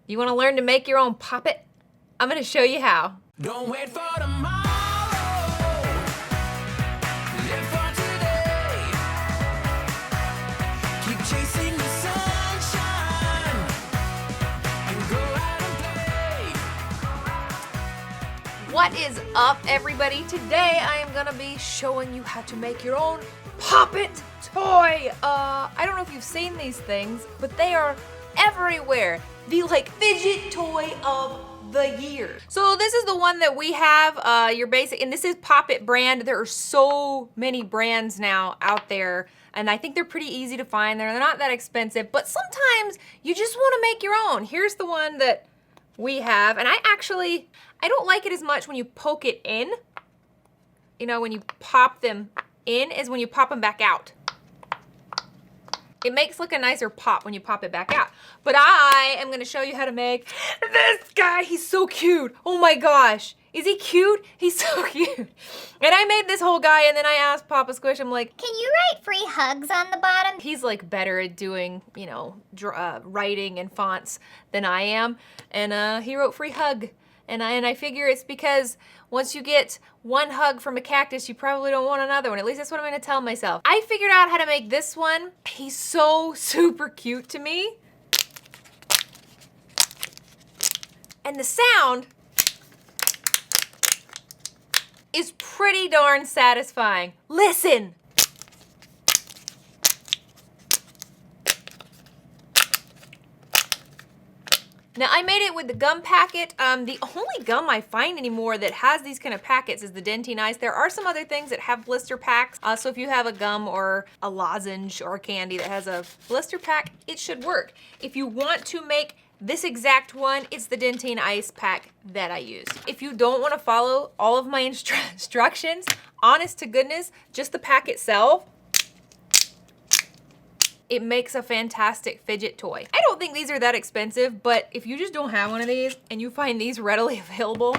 You want to learn to make your own Pop It? I'm going to show you how. Don't wait for tomorrow. Live for today. Keep chasing the sunshine and go out and play. What is up, everybody? Today I am going to be showing you how to make your own Pop It toy. I don't know if you've seen these things, but they are everywhere. The fidget toy of the year. So this is the one that we have, your basic, and this is Pop It brand. There are so many brands now out there, and I think they're pretty easy to find. They're not that expensive, but sometimes you just want to make your own. Here's the one that we have, and I don't like it as much when you poke it in. You know, when you pop them in is when you pop them back out. It makes a nicer pop when you pop it back out. But I am gonna show you how to make this guy. He's so cute. Oh my gosh. Is he cute? He's so cute. And I made this whole guy, and then I asked Papa Squish, I'm like, can you write free hugs on the bottom? He's better at doing, you know, writing and fonts than I am. And he wrote free hug. And I figure it's because once you get one hug from a cactus, you probably don't want another one. At least that's what I'm gonna tell myself. I figured out how to make this one. He's so super cute to me. And the sound is pretty darn satisfying. Listen. Now, I made it with the gum packet. The only gum I find anymore that has these kind of packets is the Dentine Ice. There are some other things that have blister packs. So if you have a gum or a lozenge or a candy that has a blister pack, it should work. If you want to make this exact one, it's the Dentine Ice pack that I use. If you don't want to follow all of my instructions, honest to goodness, just the pack itself, it makes a fantastic fidget toy. I don't think these are that expensive, but if you just don't have one of these and you find these readily available,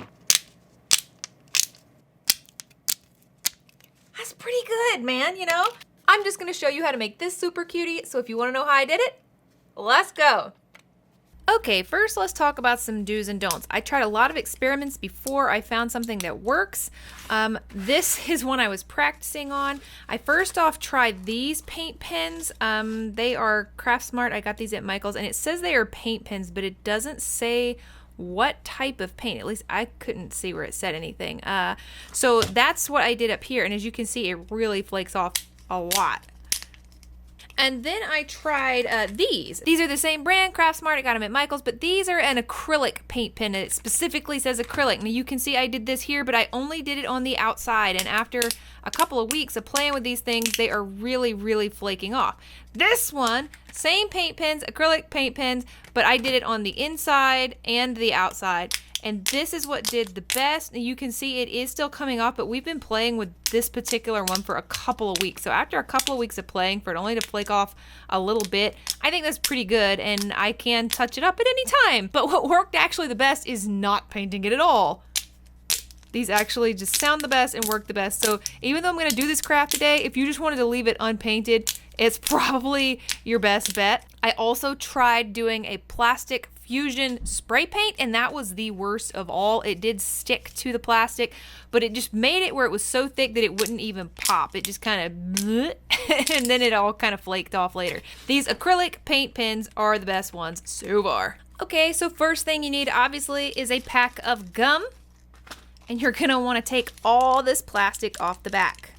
that's pretty good, man, you know? I'm just gonna show you how to make this super cutie, so if you wanna know how I did it, let's go. Okay, first let's talk about some do's and don'ts. I tried a lot of experiments before I found something that works. This is one I was practicing on. I first off tried these paint pens. They are Craft Smart. I got these at Michael's, and it says they are paint pens, but it doesn't say what type of paint. At least I couldn't see where it said anything. So that's what I did up here, and as you can see, it really flakes off a lot. And then I tried these. These are the same brand, Craft Smart. I got them at Michael's, but these are an acrylic paint pen. It specifically says acrylic. Now you can see I did this here, but I only did it on the outside. And after a couple of weeks of playing with these things, they are really, really flaking off. This one, same paint pens, acrylic paint pens, but I did it on the inside and the outside. And this is what did the best. And you can see it is still coming off, but we've been playing with this particular one for a couple of weeks. So after a couple of weeks of playing, for it only to flake off a little bit, I think that's pretty good, and I can touch it up at any time. But what worked actually the best is not painting it at all. These actually just sound the best and work the best. So even though I'm gonna do this craft today, if you just wanted to leave it unpainted, it's probably your best bet. I also tried doing a plastic fusion spray paint, and that was the worst of all. It did stick to the plastic, but it just made it where it was so thick that it wouldn't even pop. It just kind of and then it all kind of flaked off later. These acrylic paint pens are the best ones so far. Okay, so first thing you need obviously is a pack of gum, and you're gonna want to take all this plastic off the back.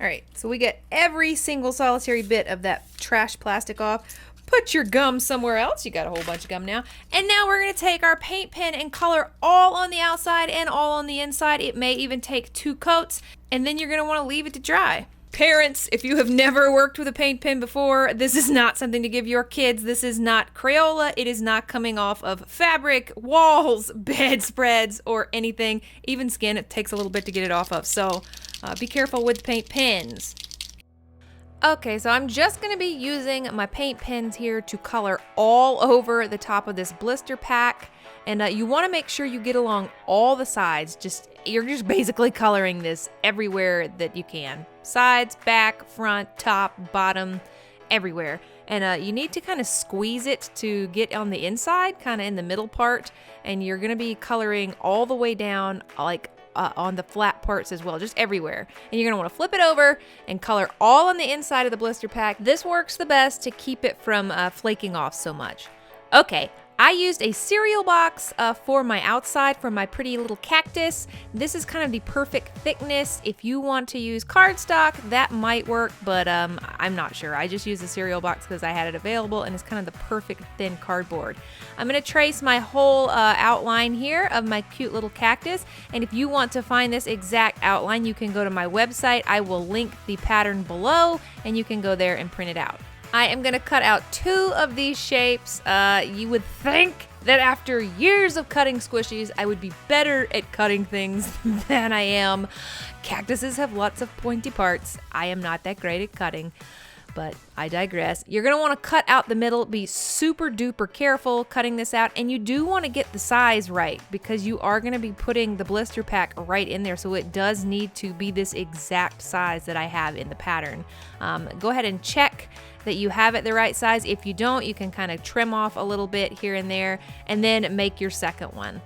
All right, so we get every single solitary bit of that trash plastic off. Put your gum somewhere else. You got a whole bunch of gum now. And now we're gonna take our paint pen and color all on the outside and all on the inside. It may even take 2 coats, and then you're gonna wanna leave it to dry. Parents, if you have never worked with a paint pen before, this is not something to give your kids. This is not Crayola. It is not coming off of fabric, walls, bedspreads, or anything. Even skin, it takes a little bit to get it off of. So be careful with paint pens. Okay, so I'm just gonna be using my paint pens here to color all over the top of this blister pack. And you wanna make sure you get along all the sides. You're just basically coloring this everywhere that you can. Sides, back, front, top, bottom, everywhere. And you need to kind of squeeze it to get on the inside, kind of in the middle part. And you're going to be coloring all the way down, like on the flat parts as well, just everywhere. And you're going to want to flip it over and color all on the inside of the blister pack. This works the best to keep it from flaking off so much. Okay, I used a cereal box for my outside for my pretty little cactus. This is kind of the perfect thickness. If you want to use cardstock, that might work, but I'm not sure. I just used a cereal box because I had it available, and it's kind of the perfect thin cardboard. I'm going to trace my whole outline here of my cute little cactus, and if you want to find this exact outline, you can go to my website. I will link the pattern below, and you can go there and print it out. I am going to cut out 2 of these shapes. You would think that after years of cutting squishies, I would be better at cutting things than I am. Cactuses have lots of pointy parts. I am not that great at cutting, but I digress. You're going to want to cut out the middle. Be super duper careful cutting this out, and you do want to get the size right because you are going to be putting the blister pack right in there, so it does need to be this exact size that I have in the pattern. Go ahead and check that you have it the right size. If you don't, you can kind of trim off a little bit here and there, and then make your second one.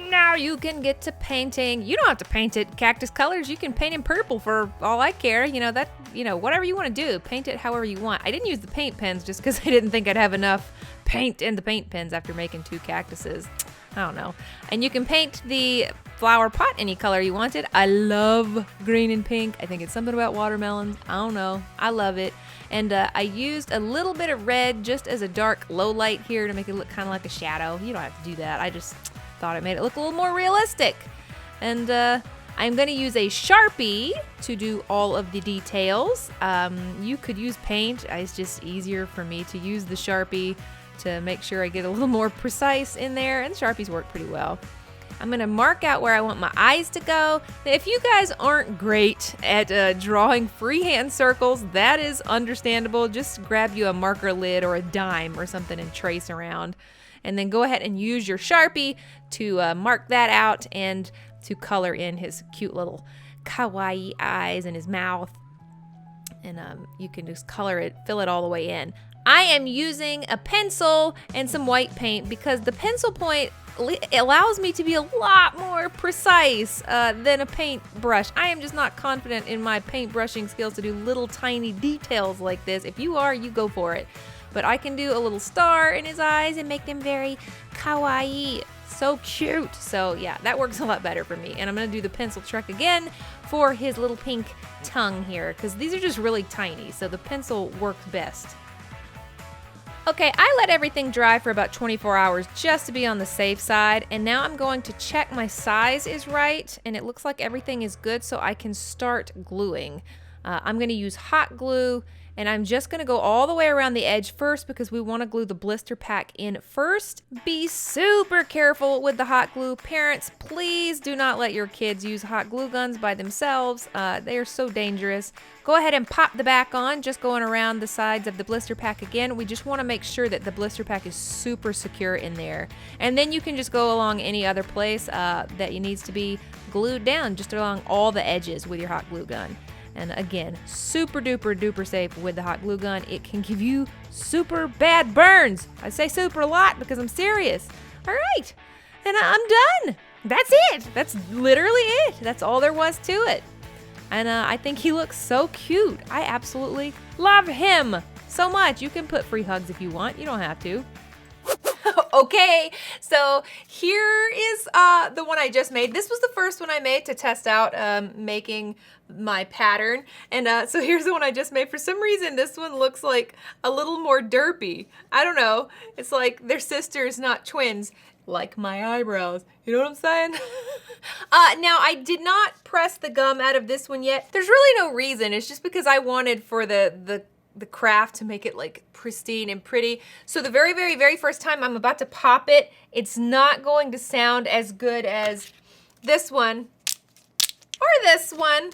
Now you can get to painting. You don't have to paint it cactus colors. You can paint in purple for all I care. Whatever you want to do, paint it however you want. I didn't use the paint pens just because I didn't think I'd have enough paint in the paint pens after making 2 cactuses. I don't know. And you can paint the flower pot any color you wanted. I love green and pink. I think it's something about watermelons. I don't know. I love it. And I used a little bit of red just as a dark low light here to make it look kind of like a shadow. You don't have to do that. I just thought it made it look a little more realistic. And I'm going to use a Sharpie to do all of the details. You could use paint. It's just easier for me to use the Sharpie to make sure I get a little more precise in there, and Sharpies work pretty well. I'm going to mark out where I want my eyes to go. Now, if you guys aren't great at drawing freehand circles, that is understandable. Just grab you a marker lid or a dime or something and trace around. And then go ahead and use your Sharpie to mark that out and to color in his cute little kawaii eyes and his mouth. And you can just color it, fill it all the way in. I am using a pencil and some white paint because the pencil point allows me to be a lot more precise than a paintbrush. I am just not confident in my paintbrushing skills to do little tiny details like this. If you are, you go for it. But I can do a little star in his eyes and make them very kawaii. So cute. So yeah, that works a lot better for me. And I'm going to do the pencil trick again for his little pink tongue here because these are just really tiny. So the pencil works best. Okay, I let everything dry for about 24 hours just to be on the safe side, and now I'm going to check my size is right, and it looks like everything is good, so I can start gluing. I'm going to use hot glue, and I'm just going to go all the way around the edge first because we want to glue the blister pack in first. Be super careful with the hot glue. Parents, please do not let your kids use hot glue guns by themselves. They are so dangerous. Go ahead and pop the back on, just going around the sides of the blister pack again. We just want to make sure that the blister pack is super secure in there. And then you can just go along any other place that it needs to be glued down, just along all the edges with your hot glue gun. And again, super duper duper safe with the hot glue gun. It can give you super bad burns. I say super a lot because I'm serious. All right, and I'm done. That's it. That's literally it. That's all there was to it. And I think he looks so cute. I absolutely love him so much. You can put free hugs if you want. You don't have to. Okay, so here is the one I just made. This was the first one I made to test out making my pattern. And so here's the one I just made. For some reason, this one looks like a little more derpy. I don't know. It's like they're sisters, not twins. Like my eyebrows. You know what I'm saying? Now, I did not press the gum out of this one yet. There's really no reason. It's just because I wanted for the craft to make it like pristine and pretty. So the very, very, very first time I'm about to pop it, it's not going to sound as good as this one or this one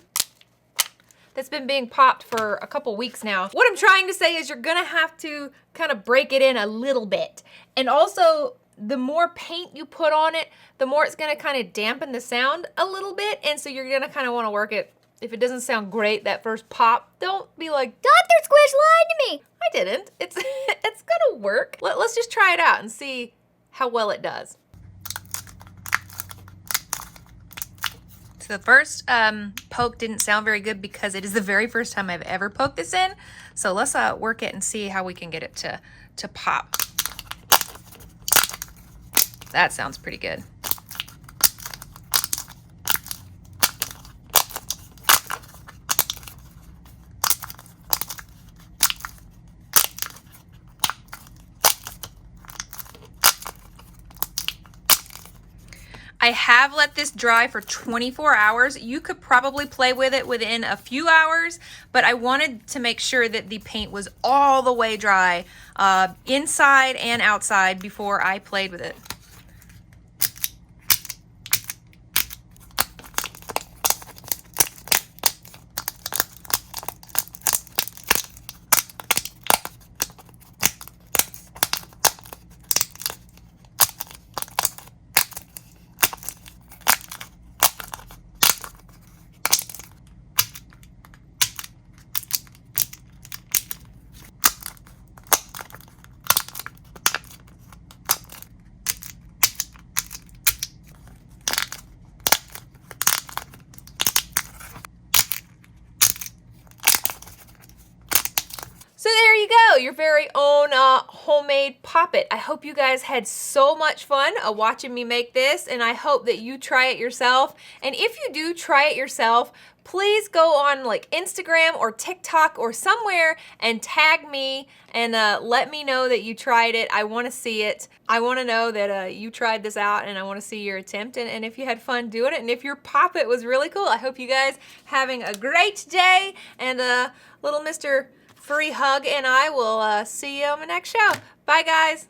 that's been being popped for a couple weeks now. What I'm trying to say is you're gonna have to kind of break it in a little bit. And also, the more paint you put on it, the more it's gonna kind of dampen the sound a little bit. And so you're gonna kind of wanna work it If it doesn't sound great, that first pop, don't be like, Doctor Squish lied to me. I didn't. It's gonna work. Let's just try it out and see how well it does. So the first poke didn't sound very good because it is the very first time I've ever poked this in. So let's work it and see how we can get it to pop. That sounds pretty good. I have let this dry for 24 hours. You could probably play with it within a few hours, but I wanted to make sure that the paint was all the way dry, inside and outside, before I played with it. So there you go, your very own homemade Pop It. I hope you guys had so much fun watching me make this, and I hope that you try it yourself. And if you do try it yourself, please go on like Instagram or TikTok or somewhere and tag me and let me know that you tried it. I want to see it. I want to know that you tried this out, and I want to see your attempt and if you had fun doing it, and if your Pop It was really cool. I hope you guys having a great day, and little Mr. Free Hug and I will see you on the next show. Bye, guys.